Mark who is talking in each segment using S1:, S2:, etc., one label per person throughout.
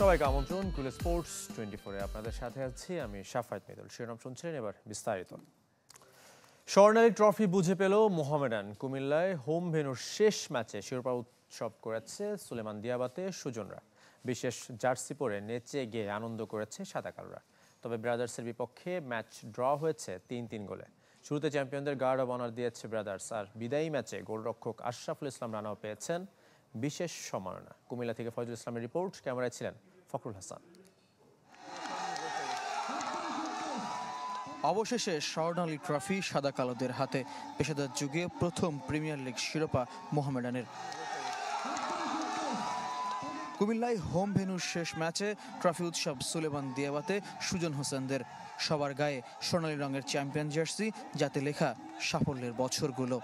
S1: সবাইকে আমন্ত্রণ কুল স্পোর্টস 24-এ আপনাদের সাথে আছি আমি শাফায়েত মিদুল। শিরোনাম শুনছিলেন, এবার বিস্তারিত। স্বর্ণালী ট্রফি বুঝে পেল মোহামেডান। কুমিল্লায় হোম ভেন্যুর শেষ ম্যাচে শিরোপা উৎসব করেছে সুলেমান দিয়াবাতে সুজনরা। বিশেষ জার্সি পরে নেচে গিয়ে আনন্দ করেছে সাদা কালোরা। তবে ব্রাদার্সের বিপক্ষে ম্যাচ ড্র হয়েছে 3-3 গোলে। শুরুতে চ্যাম্পিয়নদের গার্ড অব অনার দিয়েছে ব্রাদার্স, আর বিদায়ী ম্যাচে গোলরক্ষক আশরাফুল ইসলাম রানাও পেয়েছেন বিশেষ সম্মাননা। কুমিল্লা থেকে ফয়জুল ইসলামের রিপোর্ট, ক্যামেরায় ছিলেন ফখরুল হাসান।
S2: অবশেষে স্বর্ণালী ট্রফি সাদা কালোদের হাতে। পেশাদার যুগে প্রথম প্রিমিয়ার লিগ শিরোপা মোহামেডানের। কুমিল্লায় হোম ভেন্যুর শেষ ম্যাচে ট্রফি উৎসব সুলেমান দিয়াবাতে সুজন হোসেনদের। সবার গায়ে সোনালী রঙের চ্যাম্পিয়ন জার্সি, যাতে লেখা সাফল্যের বছরগুলো।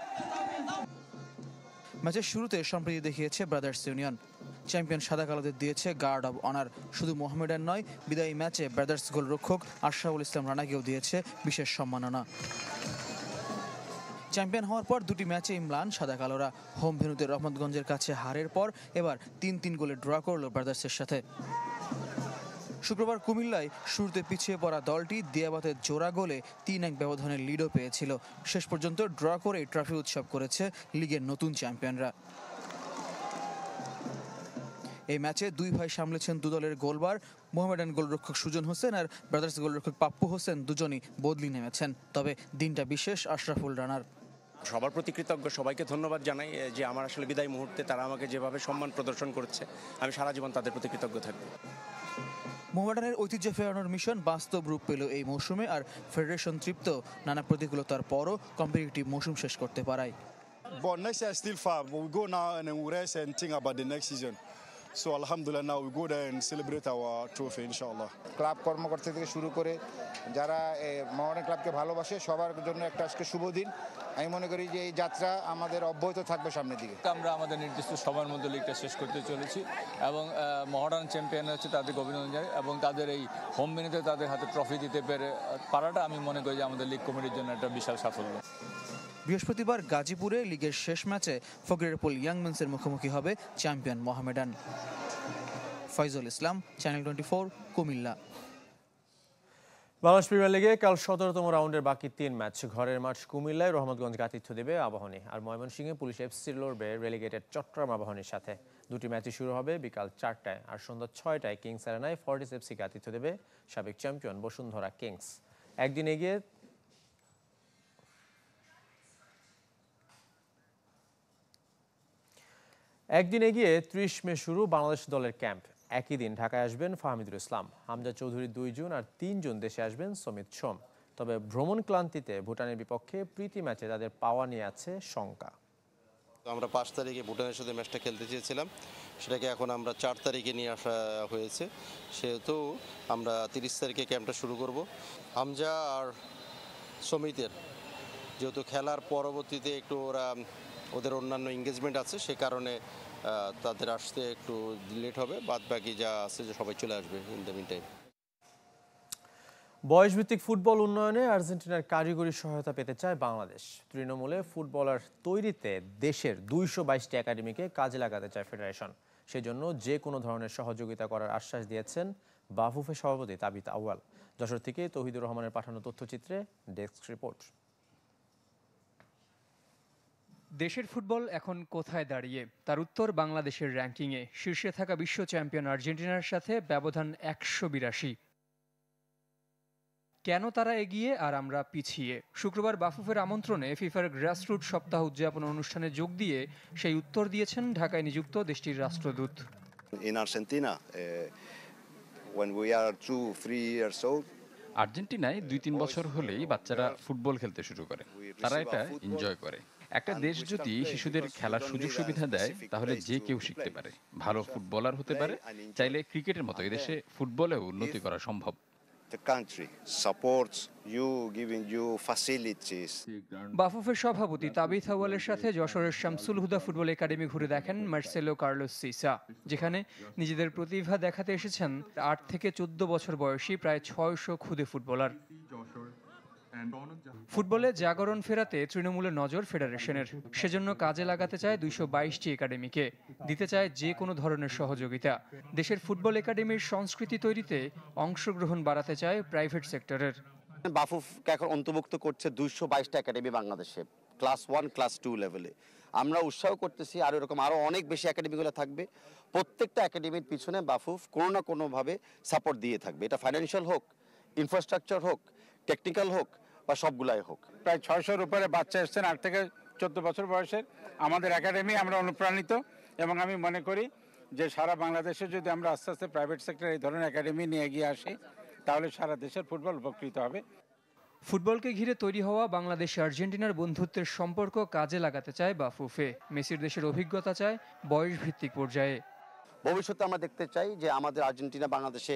S2: ম্যাচের শুরুতে সম্প্রীতি দেখিয়েছে ব্রাদার্স ইউনিয়ন। চ্যাম্পিয়ন সাদা কালোদের দিয়েছে গার্ড অব অনার। শুধু মোহামেডান নয়, বিদায়ী ম্যাচে ব্রাদার্স গোলরক্ষক আশরাফুল ইসলাম রানাকেও দিয়েছে বিশেষ সম্মাননা। চ্যাম্পিয়ন হওয়ার পর দুটি ম্যাচে ইমলান সাদা কালোরা। হোম ভেন্যুতে রহমতগঞ্জের কাছে হারের পর এবার 3-3 গোলে ড্র করল ব্রাদার্সের সাথে। শুক্রবার কুমিল্লায় শুরুতে পিছিয়ে পড়া দলটি দিয়াবাতের জোড়া গোলে 3-1 ব্যবধানের লিডও পেয়েছিল। শেষ পর্যন্ত ড্র করে ট্রফি উৎসব করেছে লিগের নতুন চ্যাম্পিয়নরা। এই ম্যাচে দুই ভাই সামলেছেন দু দলের গোলবার। মোহামেডান গোলরক্ষক সুজন হোসেন আর ব্রাদার্স গোলরক্ষক পাপ্পু হোসেন দুজনই বদলি নেমেছেন। তবে দিনটা বিশেষ আশরাফুল রানার।
S3: সবার প্রতি কৃতজ্ঞ, সবাইকে ধন্যবাদ জানাই যে আমার আসলে বিদায় মুহূর্তে তারা আমাকে যেভাবে সম্মান প্রদর্শন করেছে, আমি সারা জীবন তাদের প্রতি কৃতজ্ঞ থাকব।
S2: মোহামেডানের ঐতিহ্য ফেরানোর মিশন বাস্তব রূপ পেল এই মৌসুমে, আর ফেডারেশন তৃপ্ত নানা প্রতিকূলতার পরও কম্পিটিটিভ মৌসুম শেষ করতে পারায়।
S4: But next year is still far. But we go now and then we rest and think about the next season. So alhamdulillah, now we go there and celebrate our trophy, inshallah.
S5: Club কর্মকর্তা থেকে শুরু করে যারা মোহামেডান ক্লাবকে ভালোবাসে সবার জন্য একটা আজকে শুভ দিন। আমি মনে করি যে এই যাত্রা আমাদের অব্যাহত থাকবে সামনের দিকে।
S6: আমরা আমাদের নির্দিষ্ট সময়ের মধ্যে লিগটা শেষ করতে চলেছি এবং মোহামেডান চ্যাম্পিয়ন হচ্ছে, তাদের অভিনন্দন জানাই এবং তাদের এই হোম ভেন্যুতে তাদের হাতে ট্রফি দিতে পারাটা আমি মনে করি যে আমাদের লিগ কমিটির জন্য একটা বিশাল সাফল্য।
S2: বৃহস্পতিবার গাজীপুরে লিগের শেষ ম্যাচে ফকিরেরপুল ইয়াংম্যানসের মুখোমুখি হবে চ্যাম্পিয়ন মোহামেডান। ফয়জুল ইসলাম, চ্যানেল 24, কুমিল্লা।
S1: বাংলাদেশ প্রিমিয়ার লিগে কাল 17তম রাউন্ডের বাকি 3 ম্যাচ। ঘরের মাঠ কুমিল্লায় রহমতগঞ্জকে আতিথ্য দেবে আবাহনী, আর ময়মনসিংহে পুলিশ এফসি লড়বে রেলিগেটেড চট্টগ্রাম আবাহনীর সাথে। দুটি ম্যাচই শুরু হবে বিকাল 4টায়, আর সন্ধ্যা 6টায় কিংস অ্যারেনায় ফর্টিস এফসিকে আতিথ্য দেবে সাবেক চ্যাম্পিয়ন বসুন্ধরা কিংস। একদিন এগিয়ে 30 মে শুরু বাংলাদেশ দলের ক্যাম্প। একই দিন ঢাকায় আসবেন ফাহমিদুল ইসলাম, হামজা চৌধুরী 2 জুন, আর 3 জুন দেশে আসবেন সমিত সোম। তবে ভ্রমণ ক্লান্তিতে ভুটানের বিপক্ষে প্রীতি ম্যাচে তাদের পাওয়া নিয়ে আছে শঙ্কা।
S7: আমরা 5 তারিখে ভুটানের সাথে ম্যাচটা খেলতে চেয়েছিলাম, সেটাকে এখন আমরা 4 তারিখে নিয়ে আসা হয়েছে। সেহেতু আমরা 30 তারিখে ক্যাম্পটা শুরু করব। হামজা আর সমিতের যেহেতু খেলার পরবর্তীতে একটু ওদের অন্যান্য এঙ্গেজমেন্ট আছে, সে কারণে তাদের আসতে একটু লেট হবে। বাদ বাকি যা আছে যে সবাই চলে আসবে ইন দ্য মিন টাইম।
S1: বয়সভিত্তিক ফুটবল উন্নয়নে আর্জেন্টিনার কারিগরি সহায়তা পেতে চায় বাংলাদেশ। তৃণমূলে ফুটবলার তৈরিতে দেশের 222টি একাডেমিকে কাজে লাগাতে চায় ফেডারেশন। সেজন্য যে কোনো ধরনের সহযোগিতা করার আশ্বাস দিয়েছেন বাফুফে সভাপতি তাবিথ আউয়াল। যশোর থেকে তৌহিদুর রহমানের পাঠানো তথ্যচিত্রে ডেস্ক রিপোর্ট।
S8: দেশের ফুটবল এখন কোথায় দাঁড়িয়ে? তার উত্তর বাংলাদেশের র্যাঙ্কিংয়ে। শীর্ষে থাকা বিশ্ব চ্যাম্পিয়ন আর্জেন্টিনার সাথে ব্যবধান 182। কেন তারা এগিয়ে আর আমরা পিছিয়ে? শুক্রবার বাফুফের আমন্ত্রণে ফিফার গ্রাসরুট সপ্তাহ উদযাপন অনুষ্ঠানে যোগ দিয়ে সেই উত্তর দিয়েছেন ঢাকায় নিযুক্ত দেশটির রাষ্ট্রদূত।
S9: In Argentina, when we are 2-3 years old,
S10: আর্জেন্টিনায় 2-3 বছর হলেই বাচ্চারা ফুটবল খেলতে শুরু করে। তারা এটা এনজয় করে। একটা দেশ যদি শিশুদের খেলার সুযোগ সুবিধা দেয়, তাহলে যে কেউ শিখতে পারে, ভালো ফুটবলার হতে পারে। চাইলে ক্রিকেটের মতো এদেশে ফুটবলেও উন্নতি করা সম্ভব।
S9: the country supports you, giving you facilities.
S8: বাফুফের সভাপতি তাবিথ আউয়ালের সাথে যশোরের শামসুল হুদা ফুটবল একাডেমি ঘুরে দেখেন মার্সেলো কার্লোস সিসা, যেখানে নিজেদের প্রতিভা দেখাতে এসেছেন 8 থেকে 14 বছর বয়সী প্রায় 600 খুদে ফুটবলার। ফুটবলে জাগরণ ফেরাতে তৃণমূলের নজর ফেডারেশনের, সেজন্য কাজে লাগাতে চায় 222টি একাডেমিকে, দিতে চায় যে কোনো ধরনের সহযোগিতা। দেশের ফুটবল একাডেমির সংস্কৃতি তৈরিতে অংশগ্রহণ বাড়াতে চায় প্রাইভেট সেক্টরের।
S11: বাফুফকে এখন অন্তর্ভুক্ত করছে 222টা একাডেমি বাংলাদেশে, ক্লাস 1 ক্লাস 2 লেভেলে। আমরা উৎসাহ করতেছি আরও এরকম আরও অনেক বেশি একাডেমিগুলো থাকবে। প্রত্যেকটা একাডেমির পিছনে বাফুফ কোনো না কোনোভাবে সাপোর্ট দিয়ে থাকবে, এটা ফাইন্যান্সিয়াল হোক, ইনফ্রাস্ট্রাকচার হোক, টেকনিক্যাল হোক বা সবগুলাই হোক।
S12: প্রায় 600-র উপরে বাচ্চা এসছেন 8 থেকে 14 বছর বয়সের আমাদের একাডেমি। আমরা অনুপ্রাণিত এবং আমি মনে করি যে সারা বাংলাদেশে যদি আমরা আস্তে আস্তে প্রাইভেট সেক্টর এই ধরনের একাডেমি নিয়ে এগিয়ে আসি তাহলে সারা দেশের ফুটবল উপকৃত হবে।
S8: ফুটবলকে ঘিরে তৈরি হওয়া বাংলাদেশ আর্জেন্টিনার বন্ধুত্বের সম্পর্ক কাজে লাগাতে চায় বাফুফে। মেসির দেশের অভিজ্ঞতা চায় বয়স ভিত্তিক পর্যায়ে।
S11: ভবিষ্যতে আমরা দেখতে চাই যে আমাদের আর্জেন্টিনা বাংলাদেশে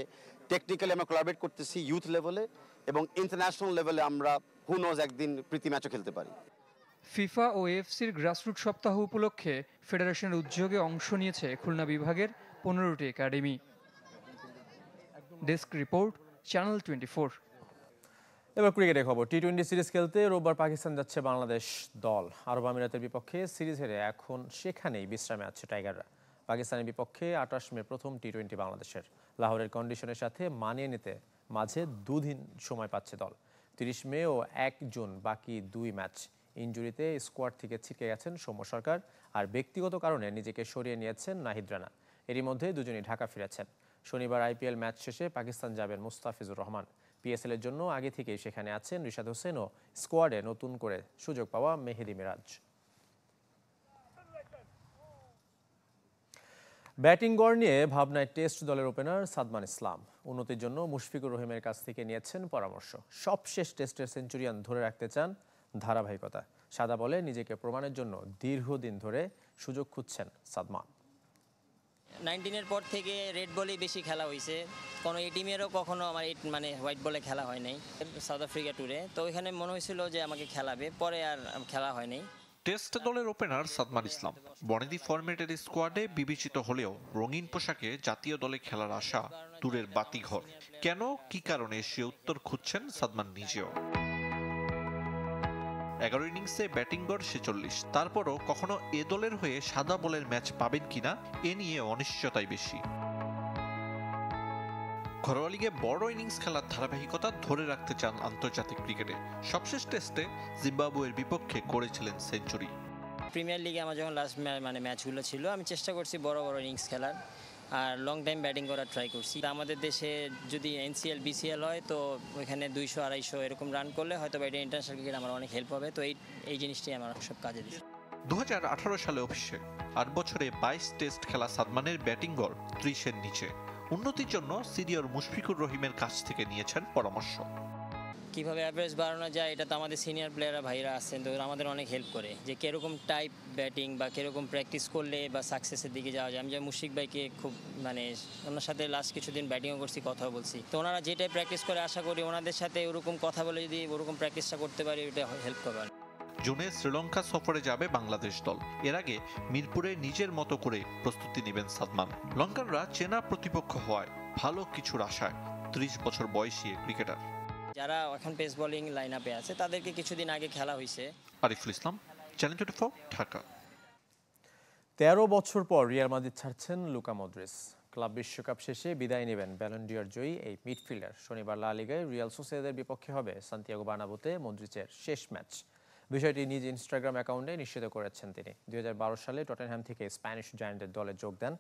S11: টেকনিক্যালি আমরা কোলাবরেট করতেছি ইউথ লেভেলে এবং ইন্টারন্যাশনাল লেভেলে আমরা হু নোজ একদিন প্রীতি ম্যাচও খেলতে পারি।
S8: ফিফা ও এএফসির গ্রাসরুট সপ্তাহ উপলক্ষে ফেডারেশনের উদ্যোগে অংশ নিয়েছে খুলনা বিভাগের 15টি একাডেমি। Desk report, channel 24।
S1: এবার ক্রিকেটের খবর। টি-20 সিরিজ খেলতে রোববার পাকিস্তান যাচ্ছে বাংলাদেশ দল। আরব আমিরাতের বিপক্ষে সিরিজ হেরে এখন সেখানেই বিশ্রামে আছে টাইগাররা। পাকিস্তানের বিপক্ষে 28 মে প্রথম টি-20 বাংলাদেশের। লাহোরের কন্ডিশনের সাথে মানিয়ে নিতে মাঝে 2 দিন সময় পাচ্ছে দল। 30 মে ও 1 জুন বাকি 2 ম্যাচ। ইনজুরিতে স্কোয়াড থেকে ছিটকে গেছেন সৌম্য সরকার, আর ব্যক্তিগত কারণে নিজেকে সরিয়ে নিয়েছেন নাহিদ রানা। এরই মধ্যে দুজনই ঢাকা ফিরেছেন। শনিবার আইপিএল ম্যাচ শেষে পাকিস্তান যাবেন মুস্তাফিজুর রহমান। পিএসএল এর জন্য আগে থেকেই সেখানে আছেন রিশাদ হোসেন ও স্কোয়াডে নতুন করে সুযোগ পাওয়া মেহেদী মিরাজ। ব্যাটিং গড় নিয়ে ভাবনায় টেস্ট দলের ওপেনার সাদমান ইসলাম। উন্নতির জন্য মুশফিকুর রহিমের কাছ থেকে নিয়েছেন পরামর্শ। সবশেষ টেস্টের সেঞ্চুরিয়ান ধরে রাখতে চান ধারাবাহিকতা। সাদা বলে নিজেকে প্রমাণের জন্য দীর্ঘদিন ধরে সুযোগ খুঁজছেন সাদমান।
S13: 19-এর পর থেকে রেড বলেই বেশি খেলা হয়েছে, কোনো এই টিমেরও কখনো আমার হোয়াইট বলে খেলা হয় নাই। সাউথ আফ্রিকা ট্যুরে তো ওইখানে মনে হয়েছিল যে আমাকে খেলাবে, পরে আর খেলা হয় নাই।
S14: টেস্ট দলের ওপেনার সাদমান ইসলাম বনেদি ফরম্যাটের স্কোয়াডে বিবেচিত হলেও রঙিন পোশাকে জাতীয় দলে খেলার আশা দূরের বাতিঘর। কেন, কি কারণে সে উত্তর খুঁজছেন সাদমান নিজেও। 11 ইনিংসে ব্যাটিং গড় 46। তারপরও কখনো এ দলের হয়ে সাদা বলের ম্যাচ পাবেন কিনা এ নিয়ে অনিশ্চয়তাই বেশি। ঘরোয়া লিগে বড় ইনিংস খেলার ধারাবাহিকতা ধরে রাখতে চান আন্তর্জাতিক ক্রিকেটে। সবশেষ টেস্টে জিম্বাবুয়ের বিপক্ষে করেছিলেন সেঞ্চুরি।
S13: প্রিমিয়ার লিগে আমার যখন লাস্ট ম্যাচগুলো ছিল আমি চেষ্টা করছি বড় বড় ইনিংস খেলার আর লং টাইম ব্যাটিং করার ট্রাই করছি। আমাদের দেশে যদি এনসিএল বিসিএল হয় তো ওইখানে 200-250 এরকম রান করলে হয়তো এটা ইন্টারন্যাশনাল ক্রিকেট আমার অনেক হেল্প হবে। তো এই জিনিসটাই আমার সব কাজে দিচ্ছে।
S14: 2018 সালে অভিষেক, 8 বছরে 22 টেস্ট খেলা সাদমানের ব্যাটিং গড় 30-এর নিচে। উন্নতির জন্য সিনিয়র মুশফিকুর রহিমের কাছ থেকে নিয়েছেন পরামর্শ।
S13: কীভাবে অ্যাভারেজ বাড়ানো যায় এটা তো আমাদের সিনিয়র প্লেয়াররা ভাইরা আছেন, তো আমাদের অনেক হেল্প করে যে কীরকম টাইপ ব্যাটিং বা কীরকম প্র্যাকটিস করলে বা সাকসেসের দিকে যাওয়া যায়। আমি যে মুশফিক ভাইকে খুব ওনার সাথে লাস্ট কিছুদিন ব্যাটিংও করছি, কথাও বলছি। তো ওনারা যেটাই প্র্যাকটিস করে আশা করি ওনাদের সাথে ওরকম কথা বলে যদি ওরকম প্র্যাকটিসটা করতে পারি ওটা হেল্প করবে।
S14: জুনে শ্রীলঙ্কা সফরে যাবে বাংলাদেশ দল। এর আগে মিরপুরে নিজের মতো করে প্রস্তুতি নেবেন সাদমান। লঙ্কানরা চেনা প্রতিপক্ষ হওয়ায় ভালো কিছুর আশায় 30 বছর বয়সী ক্রিকেটার।
S13: যারা এখন পেস বোলিং লাইন আপে আছে তাদেরকে কিছুদিন আগে খেলা হয়েছে।
S14: আরিফুল ইসলাম, চ্যানেল 24, ঢাকা।
S1: 13 বছর পর রিয়াল মাদ্রিদ ছাড়ছেন লুকা মদ্রিচ। ক্লাব বিশ্বকাপ শেষে বিদায় নেবেন ব্যালন ডি'র জয়ী এই মিডফিল্ডার। শনিবার লা লিগায় রিয়াল সোসিয়েদাদের বিপক্ষে হবে সান্তিয়াগো বার্নাব্যুতে মদ্রিচের শেষ ম্যাচ। বিষয়টি নিজ ইনস্টাগ্রাম অ্যাকাউন্টে নিশ্চিত করেছেন তিনি। 2012 সালে টটেনহ্যাম থেকে স্প্যানিশ জায়ান্টের দলে যোগ দেন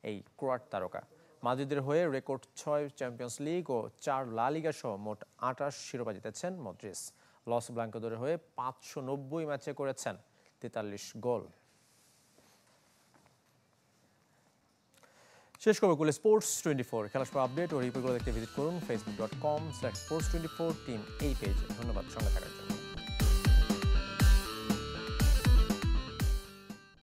S1: এই ক্রোয়াট তারকা। মাদ্রিদের হয়ে রেকর্ড 6 চ্যাম্পিয়ন্স লিগ ও 4 লা লিগা সহ মোট 28 শিরোপা জিতেছেন মদ্রিচ। লস ব্লাঙ্কোদের হয়ে 590 ম্যাচে করেছেন 43 গোল। শেষ খবর কুলে স্পোর্টস 24 খেলার সব আপডেট ও রিপোর্টগুলো দেখতে ভিজিট করুন facebook.com/sports24 টিম এই পেজে। ধন্যবাদ সঙ্গে থাকার জন্য।